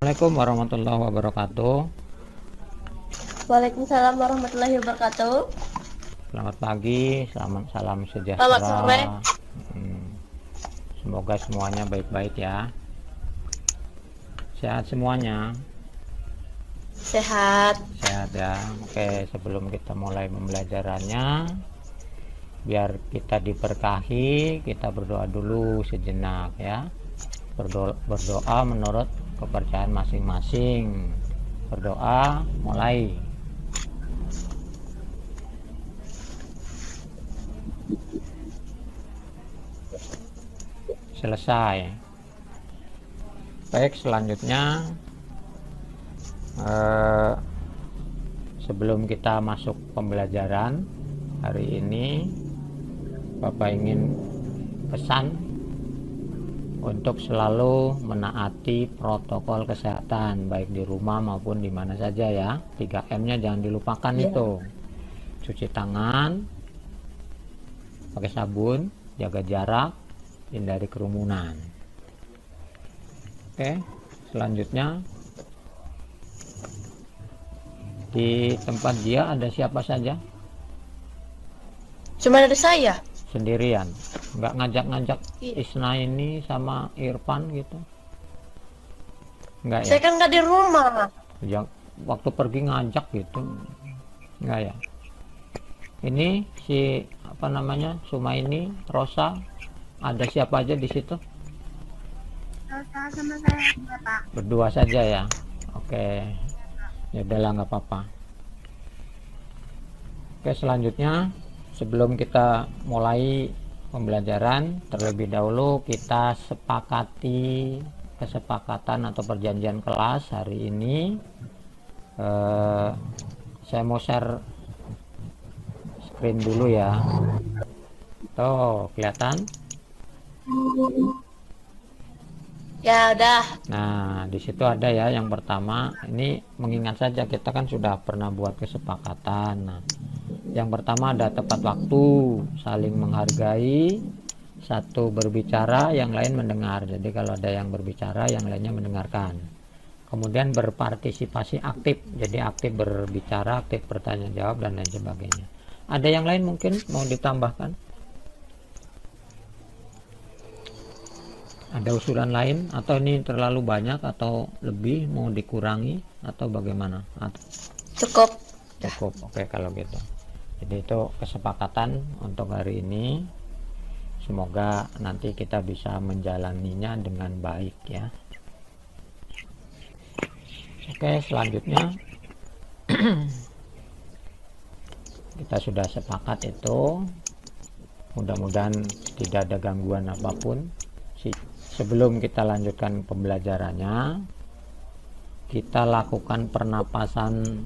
Assalamualaikum warahmatullahi wabarakatuh. Waalaikumsalam warahmatullahi wabarakatuh. Selamat pagi, salam Selamat sejahtera. sore. Semoga semuanya baik-baik ya. Sehat semuanya. Sehat. Sehat ya. Oke, sebelum kita mulai pembelajarannya, biar kita diberkahi, kita berdoa dulu sejenak ya. Berdoa menurut kepercayaan masing-masing. Berdoa mulai. Selesai. Baik, selanjutnya sebelum kita masuk pembelajaran hari ini, Bapak ingin pesan untuk selalu menaati protokol kesehatan baik di rumah maupun di mana saja ya. 3M-nya jangan dilupakan Ya. itu. Cuci tangan pakai sabun, jaga jarak, hindari kerumunan. Oke, selanjutnya di tempat dia ada siapa saja? Cuma dari saya. Sendirian, nggak ngajak-ngajak Iya. Isna ini sama Irfan gitu? Nggak ya? Saya kan nggak di rumah. Yang waktu pergi ngajak gitu? Nggak ya? Ini si apa namanya, Sumaini, Rosa, ada siapa aja di situ? Rosa sama saya, Pak. Berdua saja ya. Oke, ya udahlah, nggak apa-apa. Oke, selanjutnya sebelum kita mulai pembelajaran, terlebih dahulu kita sepakati kesepakatan atau perjanjian kelas hari ini. Saya mau share screen dulu ya. Tuh, kelihatan? Ya udah. Nah, di situ ada ya yang pertama. Ini mengingat saja kita kan sudah pernah buat kesepakatan. Nah, yang pertama ada tepat waktu, saling menghargai, satu berbicara, yang lain mendengar. Jadi kalau ada yang berbicara, yang lainnya mendengarkan. Kemudian berpartisipasi aktif, jadi aktif berbicara, aktif bertanya jawab, dan lain sebagainya. Ada yang lain mungkin mau ditambahkan? Ada usulan lain atau ini terlalu banyak atau lebih mau dikurangi atau bagaimana? Cukup. Cukup, oke kalau gitu. Jadi itu kesepakatan untuk hari ini. Semoga nanti kita bisa menjalaninya dengan baik ya. Oke, selanjutnya kita sudah sepakat itu. Mudah-mudahan tidak ada gangguan apapun. Sebelum kita lanjutkan pembelajarannya, kita lakukan pernapasan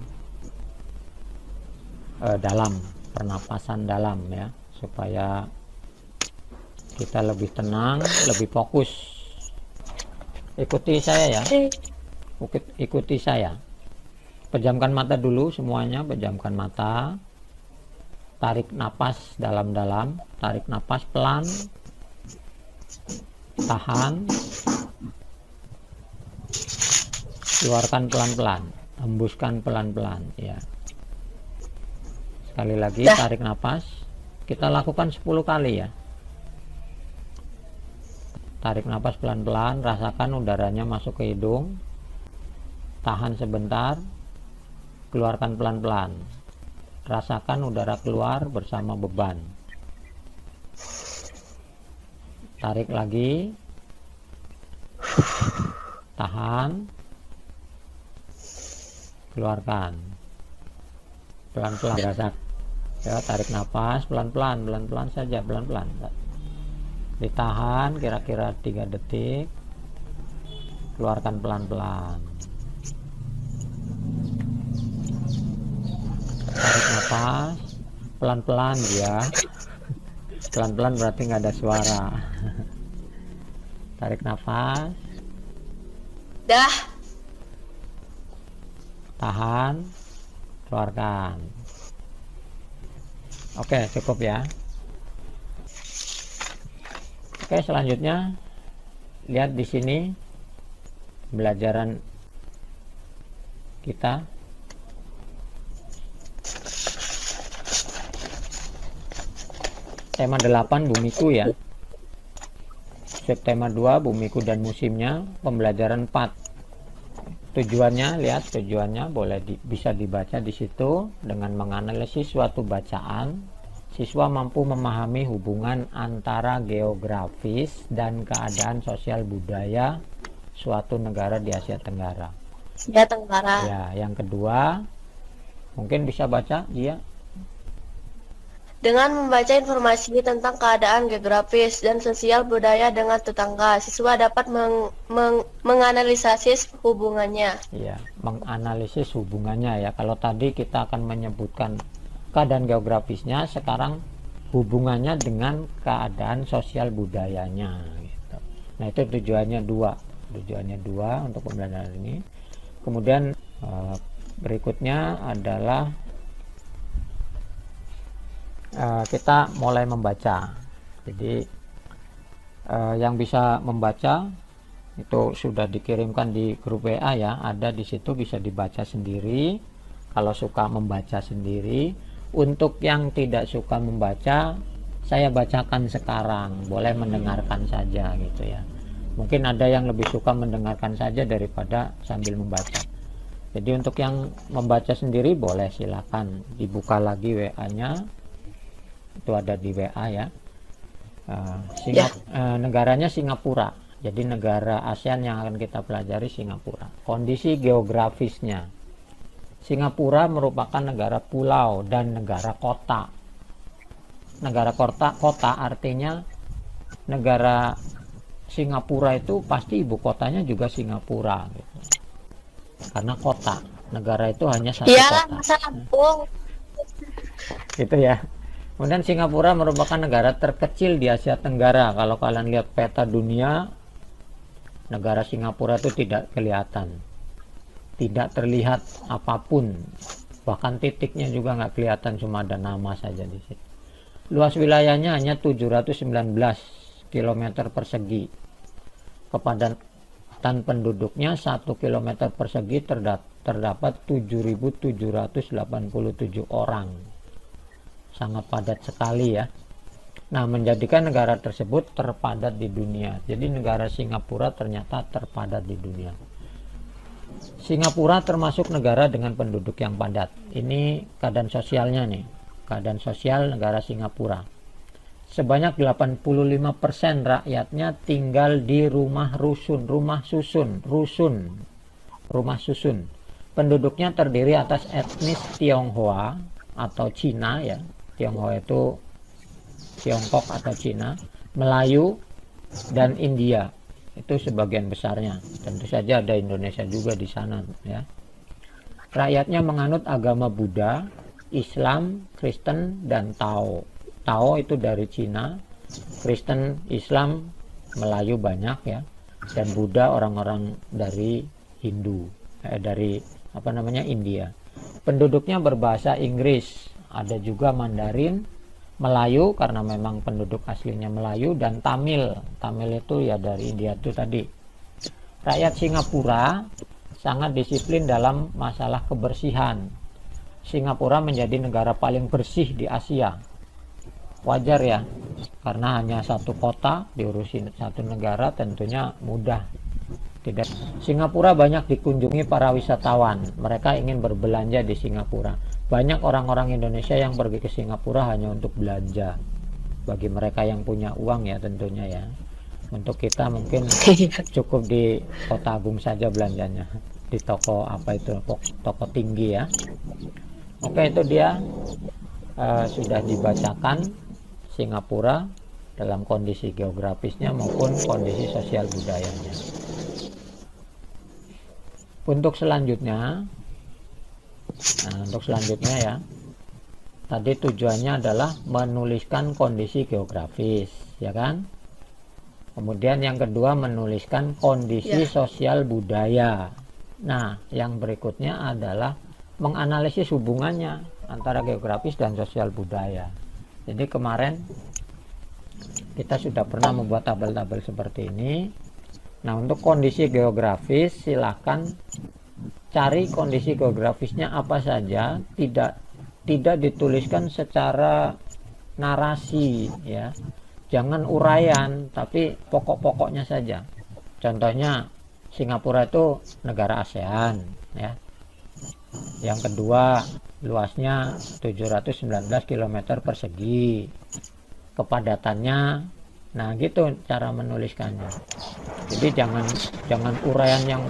pernapasan dalam ya, supaya kita lebih tenang, lebih fokus. Ikuti saya ya. Ikuti saya. Pejamkan mata dulu semuanya, pejamkan mata. Tarik napas dalam-dalam, tarik napas pelan. Tahan. Keluarkan pelan-pelan, hembuskan pelan-pelan ya. Sekali lagi tarik nafas. Kita lakukan 10 kali ya. Tarik nafas pelan-pelan, rasakan udaranya masuk ke hidung. Tahan sebentar. Keluarkan pelan-pelan. Rasakan udara keluar bersama beban. Tarik lagi. Tahan. Keluarkan. Pelan-pelan rasakan. Ya, tarik nafas pelan-pelan, pelan-pelan saja, pelan-pelan. Ditahan kira-kira 3 detik. Keluarkan pelan-pelan. Tarik nafas pelan-pelan ya. Pelan-pelan berarti nggak ada suara. Tarik nafas. Dah. Tahan. Keluarkan. Oke, cukup ya. Oke, selanjutnya lihat di sini pembelajaran kita. Tema 8 Bumiku ya. Subtema 2 Bumiku dan musimnya. Pembelajaran 4. Tujuannya, lihat tujuannya bisa dibaca di situ. Dengan menganalisis suatu bacaan, siswa mampu memahami hubungan antara geografis dan keadaan sosial budaya suatu negara di Asia Tenggara. Asia Tenggara. Ya, yang kedua, mungkin bisa baca, iya. Dengan membaca informasi tentang keadaan geografis dan sosial budaya dengan tetangga, siswa dapat menganalisis hubungannya. Iya, menganalisis hubungannya ya. Kalau tadi kita akan menyebutkan keadaan geografisnya, sekarang hubungannya dengan keadaan sosial budayanya gitu. Nah, itu tujuannya dua untuk pembelajaran ini. Kemudian berikutnya adalah kita mulai membaca. Jadi yang bisa membaca itu sudah dikirimkan di grup WA ya, ada di situ, bisa dibaca sendiri kalau suka membaca sendiri. Untuk yang tidak suka membaca, saya bacakan sekarang, boleh mendengarkan saja gitu ya. Mungkin ada yang lebih suka mendengarkan saja daripada sambil membaca. Jadi untuk yang membaca sendiri boleh, silakan dibuka lagi WA-nya. Itu ada di WA ya. Negaranya Singapura. Jadi negara ASEAN yang akan kita pelajari Singapura. Kondisi geografisnya. Singapura merupakan negara pulau dan negara kota. Negara kota artinya negara Singapura itu pasti ibu kotanya juga Singapura gitu. Karena kota, negara itu hanya satu kota. Gitu ya. Kemudian Singapura merupakan negara terkecil di Asia Tenggara. Kalau kalian lihat peta dunia, negara Singapura itu tidak kelihatan, tidak terlihat apapun, bahkan titiknya juga nggak kelihatan, cuma ada nama saja di situ. Luas wilayahnya hanya 719 km persegi. Kepadatan penduduknya 1 km persegi terdapat 7.787 orang. Sangat padat sekali ya. Nah, menjadikan negara tersebut terpadat di dunia. Jadi negara Singapura ternyata terpadat di dunia. Singapura termasuk negara dengan penduduk yang padat. Ini keadaan sosialnya nih. Keadaan sosial negara Singapura. Sebanyak 85% rakyatnya tinggal di rumah susun. Penduduknya terdiri atas etnis Tionghoa atau Cina ya. Tionghoa itu Tiongkok atau Cina, Melayu, dan India. Itu sebagian besarnya. Tentu saja ada Indonesia juga di sana ya. Rakyatnya menganut agama Buddha, Islam, Kristen, dan Tao. Tao itu dari Cina, Kristen, Islam, Melayu banyak ya, dan Buddha orang-orang dari Hindu, dari India. Penduduknya berbahasa Inggris, ada juga Mandarin, Melayu karena memang penduduk aslinya Melayu, dan Tamil. Tamil itu ya dari India itu tadi. Rakyat Singapura sangat disiplin dalam masalah kebersihan. Singapura menjadi negara paling bersih di Asia. Wajar ya, karena hanya satu kota diurusin satu negara, tentunya mudah. Singapura banyak dikunjungi para wisatawan. Mereka ingin berbelanja di Singapura. Banyak orang-orang Indonesia yang pergi ke Singapura hanya untuk belanja. Bagi mereka yang punya uang ya tentunya ya. Untuk kita mungkin cukup di Kota Agung saja belanjanya, di toko toko tinggi ya. Oke, itu dia sudah dibacakan Singapura dalam kondisi geografisnya maupun kondisi sosial budayanya. Untuk selanjutnya ya, tadi tujuannya adalah menuliskan kondisi geografis ya kan. Kemudian yang kedua menuliskan kondisi sosial budaya. Nah, yang berikutnya adalah menganalisis hubungannya antara geografis dan sosial budaya. Jadi kemarin kita sudah pernah membuat tabel-tabel seperti ini. Nah, untuk kondisi geografis silahkan cari kondisi geografisnya apa saja, tidak dituliskan secara narasi ya. Jangan uraian, tapi pokok-pokoknya saja. Contohnya Singapura itu negara ASEAN ya. Yang kedua, luasnya 719 km persegi. Kepadatannya, nah gitu cara menuliskannya. Jadi jangan uraian yang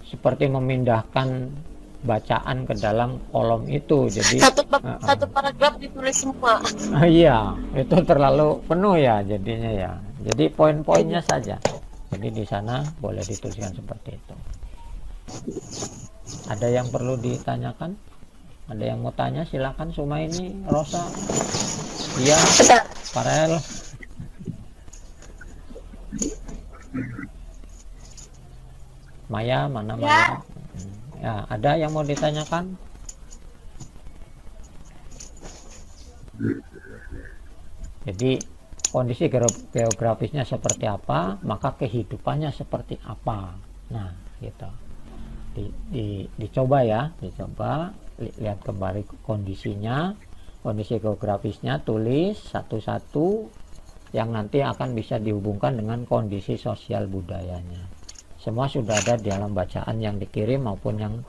seperti memindahkan bacaan ke dalam kolom itu. Jadi satu paragraf ditulis semua. iya, itu terlalu penuh ya jadinya ya. Jadi poin-poinnya saja. Jadi di sana boleh dituliskan seperti itu. Ada yang perlu ditanyakan? Ada yang mau tanya? Silakan. Suma ini, Rosa, iya, Farel. Maya, mana Maya? Ya, ada yang mau ditanyakan? Jadi kondisi geografisnya seperti apa, maka kehidupannya seperti apa. Nah, gitu. Dicoba ya, lihat kembali kondisinya, kondisi geografisnya, tulis satu-satu yang nanti akan bisa dihubungkan dengan kondisi sosial budayanya. Semua sudah ada di dalam bacaan yang dikirim maupun yang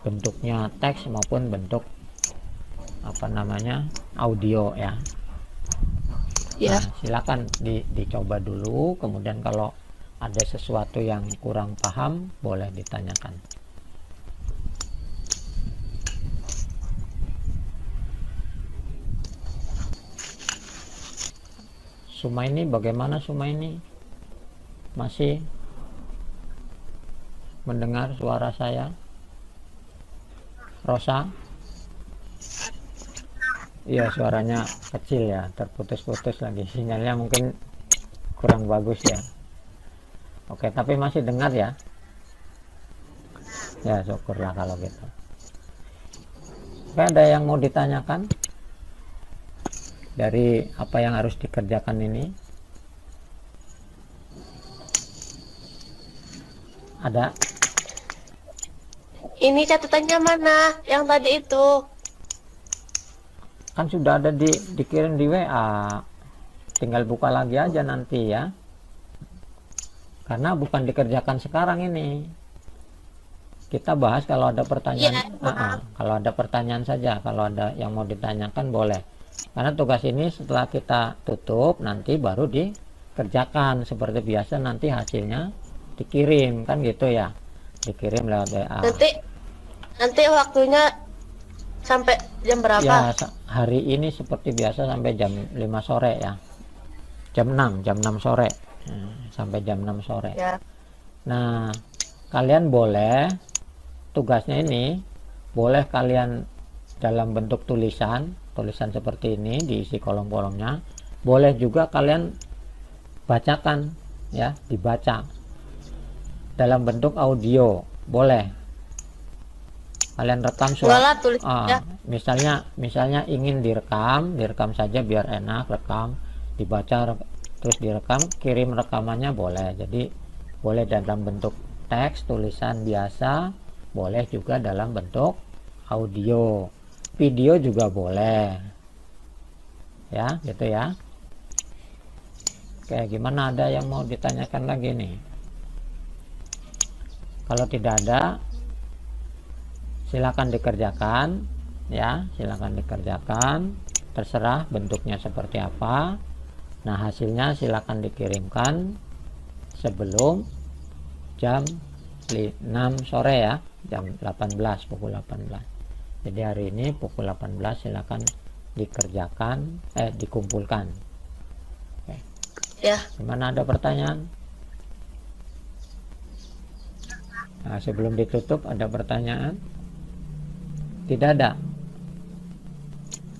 bentuknya teks maupun bentuk audio ya. Ya. Nah, silakan dicoba dulu, kemudian kalau ada sesuatu yang kurang paham boleh ditanyakan. Suma ini bagaimana? Suma ini masih mendengar suara saya? Rosa? Iya, suaranya kecil ya, terputus-putus lagi, sinyalnya mungkin kurang bagus ya. Oke, tapi masih dengar ya? Ya, syukurlah kalau gitu. Oke, ada yang mau ditanyakan dari apa yang harus dikerjakan ini? Ada? Ini catatannya mana? Yang tadi itu. Kan sudah ada dikirim di WA. Tinggal buka lagi aja nanti ya. Karena bukan dikerjakan sekarang ini. Kita bahas kalau ada pertanyaan. Kalau ada pertanyaan saja. Kalau ada yang mau ditanyakan boleh. Karena tugas ini setelah kita tutup nanti baru dikerjakan. Seperti biasa nanti hasilnya dikirim kan gitu ya. Dikirim lewat WA. Nanti waktunya sampai jam berapa? Ya, hari ini seperti biasa sampai jam 5 sore ya. Jam 6 sore. Sampai jam 6 sore. Ya. Nah, kalian boleh tugasnya ini boleh kalian dalam bentuk tulisan seperti ini diisi kolom-kolomnya. Boleh juga kalian bacakan ya, dibaca. Dalam bentuk audio boleh. Kalian rekam suara. Ya. Misalnya ingin direkam saja biar enak, rekam, dibaca terus direkam, kirim rekamannya boleh. Jadi boleh dalam bentuk teks, tulisan biasa, boleh juga dalam bentuk audio. Video juga boleh. Ya, gitu ya. Oke, gimana, ada yang mau ditanyakan lagi nih? Kalau tidak ada, silakan dikerjakan ya, silakan dikerjakan, terserah bentuknya seperti apa. Nah, hasilnya silakan dikirimkan sebelum jam 6 sore ya, jam 18, pukul 18. Jadi hari ini pukul 18 silakan dikerjakan, dikumpulkan. Oke. Ya. Gimana, ada pertanyaan? Nah, sebelum ditutup ada pertanyaan? Tidak ada?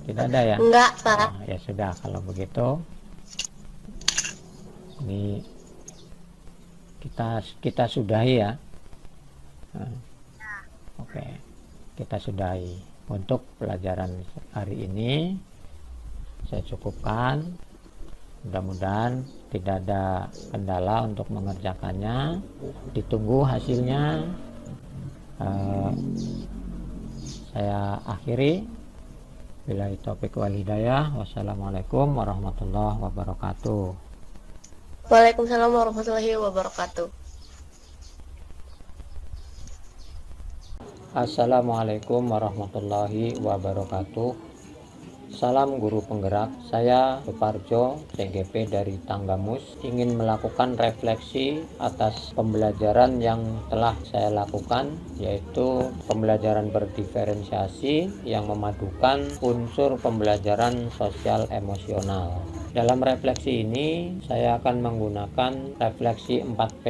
Tidak ada ya? Enggak, Pak. Oh, ya sudah, kalau begitu ini kita sudahi ya. Nah, oke, kita sudahi untuk pelajaran hari ini. Saya cukupkan. Mudah-mudahan tidak ada kendala untuk mengerjakannya. Ditunggu hasilnya. Eh, saya akhiri. Billahi taufiq wal hidayah. Wassalamualaikum warahmatullahi wabarakatuh. Waalaikumsalam warahmatullahi wabarakatuh. Assalamualaikum warahmatullahi wabarakatuh. Salam guru penggerak, saya Suparjo, TGP dari Tanggamus, ingin melakukan refleksi atas pembelajaran yang telah saya lakukan, yaitu pembelajaran berdiferensiasi yang memadukan unsur pembelajaran sosial emosional. Dalam refleksi ini, saya akan menggunakan refleksi 4P,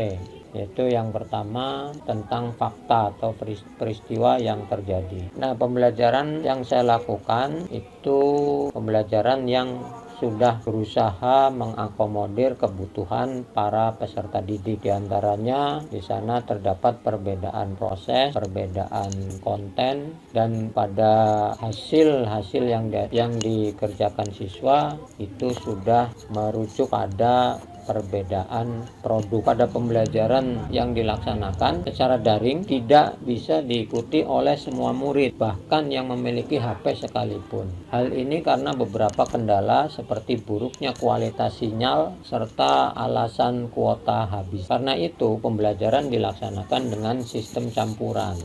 yaitu yang pertama tentang fakta atau peristiwa yang terjadi. Nah, pembelajaran yang saya lakukan itu pembelajaran yang sudah berusaha mengakomodir kebutuhan para peserta didik. Di antaranya di sana terdapat perbedaan proses, perbedaan konten, dan pada hasil yang dikerjakan siswa itu sudah merujuk pada perbedaan produk. Pada pembelajaran yang dilaksanakan secara daring tidak bisa diikuti oleh semua murid, bahkan yang memiliki HP sekalipun. Hal ini karena beberapa kendala seperti buruknya kualitas sinyal serta alasan kuota habis. Karena itu pembelajaran dilaksanakan dengan sistem campuran,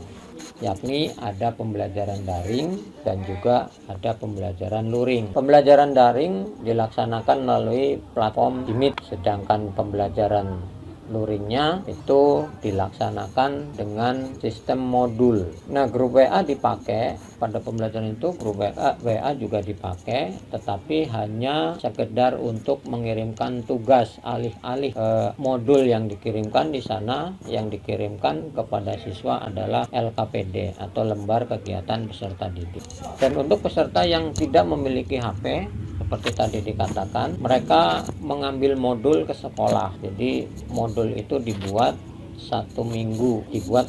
yakni ada pembelajaran daring dan juga ada pembelajaran luring. Pembelajaran daring dilaksanakan melalui platform Meet, sedangkan pembelajaran luringnya itu dilaksanakan dengan sistem modul. Nah, grup WA dipakai pada pembelajaran itu, grup WA juga dipakai, tetapi hanya sekedar untuk mengirimkan tugas alih-alih modul yang dikirimkan. Di sana yang dikirimkan kepada siswa adalah LKPD atau lembar kegiatan peserta didik. Dan untuk peserta yang tidak memiliki HP, seperti tadi dikatakan, mereka mengambil modul ke sekolah. Jadi modul itu dibuat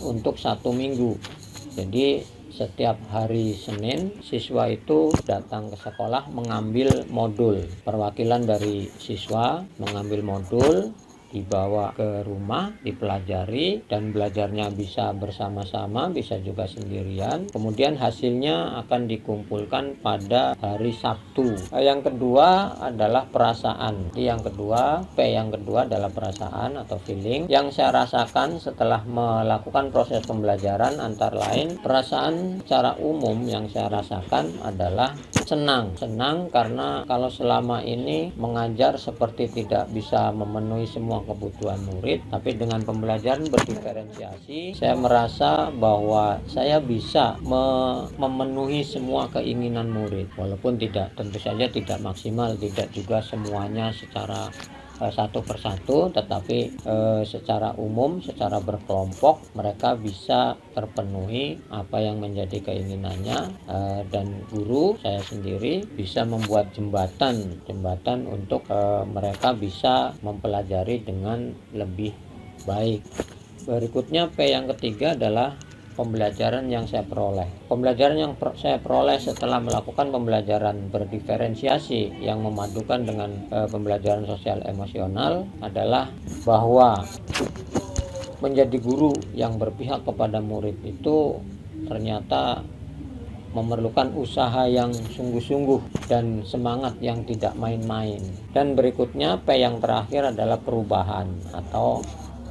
untuk satu minggu. Jadi setiap hari Senin siswa itu datang ke sekolah mengambil modul. Perwakilan dari siswa mengambil modul, dibawa ke rumah, dipelajari, dan belajarnya bisa bersama-sama, bisa juga sendirian. Kemudian hasilnya akan dikumpulkan pada hari Sabtu. Yang kedua adalah perasaan. Yang kedua, P yang kedua adalah perasaan atau feeling. Yang saya rasakan setelah melakukan proses pembelajaran antara lain, perasaan secara umum yang saya rasakan adalah senang karena kalau selama ini mengajar seperti tidak bisa memenuhi semua kebutuhan murid, tapi dengan pembelajaran berdiferensiasi saya merasa bahwa saya bisa memenuhi semua keinginan murid, walaupun tentu saja tidak maksimal, tidak juga semuanya secara satu persatu, tetapi secara umum, secara berkelompok mereka bisa terpenuhi apa yang menjadi keinginannya, dan guru saya sendiri bisa membuat jembatan untuk mereka bisa mempelajari dengan lebih baik. Berikutnya P yang ketiga adalah pembelajaran yang saya peroleh. Pembelajaran yang saya peroleh setelah melakukan pembelajaran berdiferensiasi yang memadukan dengan pembelajaran sosial emosional adalah bahwa menjadi guru yang berpihak kepada murid itu ternyata memerlukan usaha yang sungguh-sungguh dan semangat yang tidak main-main. Dan berikutnya P yang terakhir adalah perubahan atau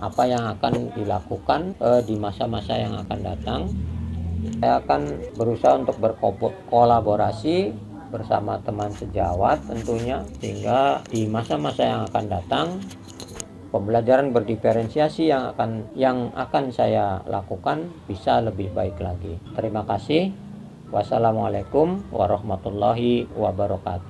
apa yang akan dilakukan di masa-masa yang akan datang. Saya akan berusaha untuk berkolaborasi bersama teman sejawat tentunya, sehingga di masa-masa yang akan datang pembelajaran berdiferensiasi yang akan saya lakukan bisa lebih baik lagi. Terima kasih. Wassalamualaikum warahmatullahi wabarakatuh.